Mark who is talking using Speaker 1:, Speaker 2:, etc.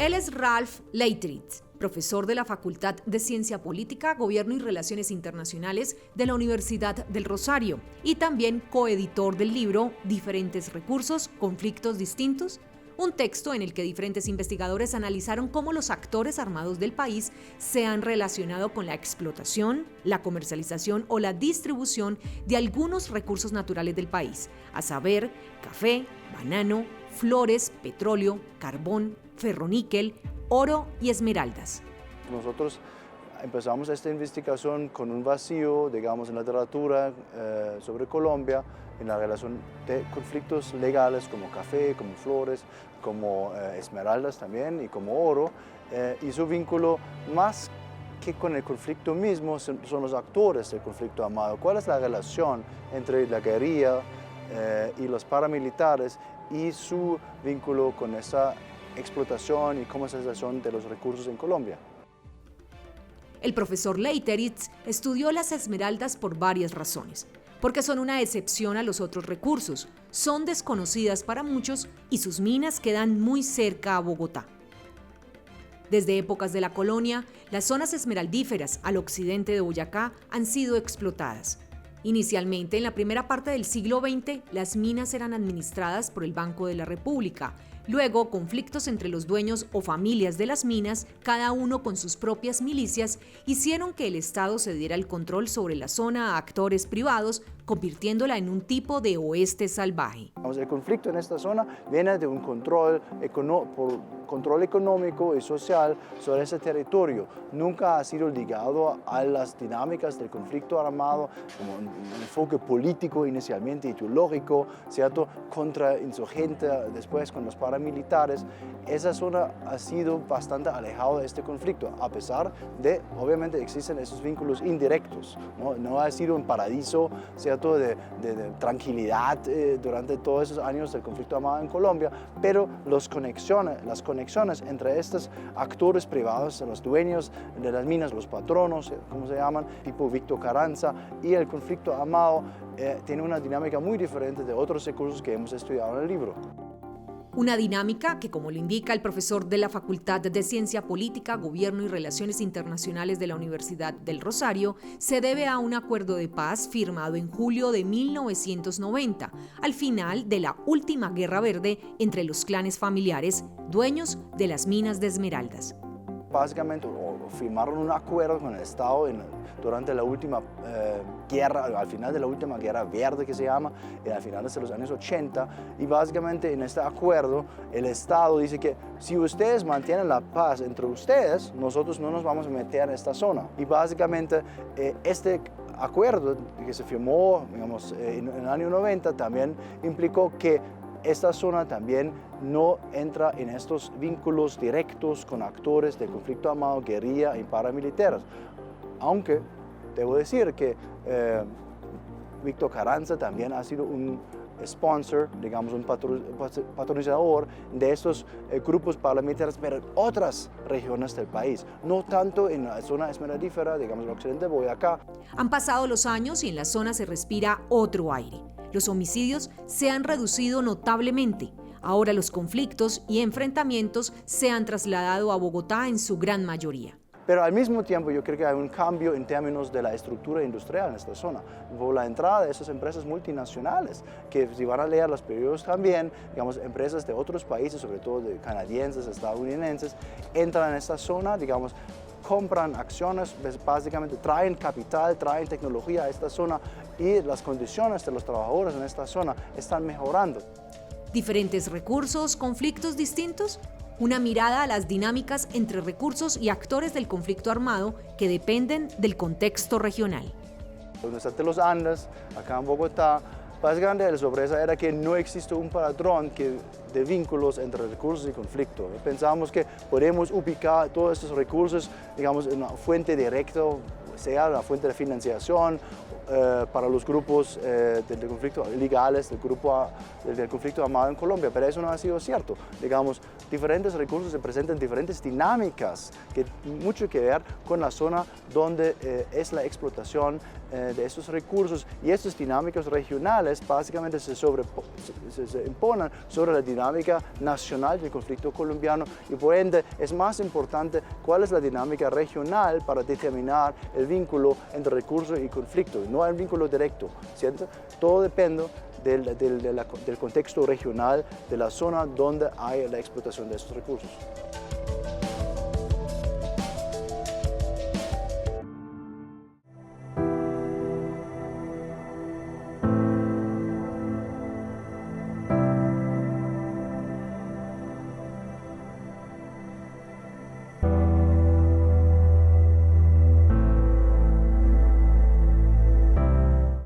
Speaker 1: Él es Ralph Leiteritz, profesor de la Facultad de Ciencia Política, Gobierno y Relaciones Internacionales de la Universidad del Rosario y también coeditor del libro Diferentes recursos, conflictos distintos, un texto en el que diferentes investigadores analizaron cómo los actores armados del país se han relacionado con la explotación, la comercialización o la distribución de algunos recursos naturales del país, a saber, café, banano, flores, petróleo, carbón, ferroníquel, oro y esmeraldas.
Speaker 2: Nosotros empezamos esta investigación con un vacío, digamos, en la literatura sobre Colombia, en la relación de conflictos legales como café, como flores, como esmeraldas también y como oro, y su vínculo más que con el conflicto mismo son los actores del conflicto armado. ¿Cuál es la relación entre la guerrilla y los paramilitares y su vínculo con esa explotación y comercialización de los recursos en Colombia?
Speaker 1: El profesor Leiteritz estudió las esmeraldas por varias razones, porque son una excepción a los otros recursos, son desconocidas para muchos y sus minas quedan muy cerca a Bogotá. Desde épocas de la colonia, las zonas esmeraldíferas al occidente de Boyacá han sido explotadas. Inicialmente, en la primera parte del siglo XX, las minas eran administradas por el Banco de la República. Luego, conflictos entre los dueños o familias de las minas, cada uno con sus propias milicias, hicieron que el Estado cediera el control sobre la zona a actores privados, convirtiéndola en un tipo de oeste salvaje.
Speaker 2: El conflicto en esta zona viene de un control económico y social sobre ese territorio. Nunca ha sido ligado a las dinámicas del conflicto armado, como un enfoque político inicialmente, ideológico, ¿cierto? Contra insurgente, después con los paramilitares. Esa zona ha sido bastante alejada de este conflicto, a pesar de, obviamente, existen esos vínculos indirectos. No ha sido un paraíso, ¿cierto? De tranquilidad durante todos esos años del conflicto armado en Colombia, pero las conexiones entre estos actores privados, los dueños de las minas, los patronos, como se llaman, tipo Víctor Carranza, y el conflicto armado tiene una dinámica muy diferente de otros recursos que hemos estudiado en el libro.
Speaker 1: Una dinámica que, como lo indica el profesor de la Facultad de Ciencia Política, Gobierno y Relaciones Internacionales de la Universidad del Rosario, se debe a un acuerdo de paz firmado en julio de 1990, al final de la última Guerra Verde entre los clanes familiares, dueños de las minas de esmeraldas.
Speaker 2: Básicamente firmaron un acuerdo con el Estado durante la última guerra, al final de la última Guerra Verde que se llama, al final de los años 80, y básicamente en este acuerdo el Estado dice que si ustedes mantienen la paz entre ustedes, nosotros no nos vamos a meter en esta zona. Y básicamente este acuerdo que se firmó, digamos, en el año 90 también implicó que esta zona también no entra en estos vínculos directos con actores del conflicto armado, guerrilla y paramilitares. Aunque debo decir que Víctor Carranza también ha sido un sponsor, digamos un patrocinador de estos grupos paramilitares, pero en otras regiones del país, no tanto en la zona esmeraldífera, digamos el occidente de Boyacá.
Speaker 1: Han pasado los años y en la zona se respira otro aire. Los homicidios se han reducido notablemente. Ahora los conflictos y enfrentamientos se han trasladado a Bogotá en su gran mayoría.
Speaker 2: Pero al mismo tiempo yo creo que hay un cambio en términos de la estructura industrial en esta zona. Por la entrada de esas empresas multinacionales, que si van a leer los periódicos también, digamos, empresas de otros países, sobre todo de canadienses, estadounidenses, entran en esta zona, digamos, compran acciones, básicamente traen capital, traen tecnología a esta zona y las condiciones de los trabajadores en esta zona están mejorando.
Speaker 1: ¿Diferentes recursos, conflictos distintos? Una mirada a las dinámicas entre recursos y actores del conflicto armado que dependen del contexto regional.
Speaker 2: Donde está los Andes, acá en Bogotá, básicamente la sorpresa era que no existe un patrón de vínculos entre recursos y conflicto. Pensábamos que podemos ubicar todos estos recursos, digamos, en una fuente directa, sea la fuente de financiación para los grupos del conflicto legales, del conflicto armado en Colombia, pero eso no ha sido cierto. Digamos, diferentes recursos se presentan diferentes dinámicas que mucho que ver con la zona donde es la explotación de estos recursos y estas dinámicas regionales básicamente se imponen sobre la dinámica nacional del conflicto colombiano y por ende es más importante cuál es la dinámica regional para determinar el vínculo entre recursos y conflicto, no el vínculo directo, ¿cierto? Todo depende del contexto regional de la zona donde hay la explotación de estos recursos.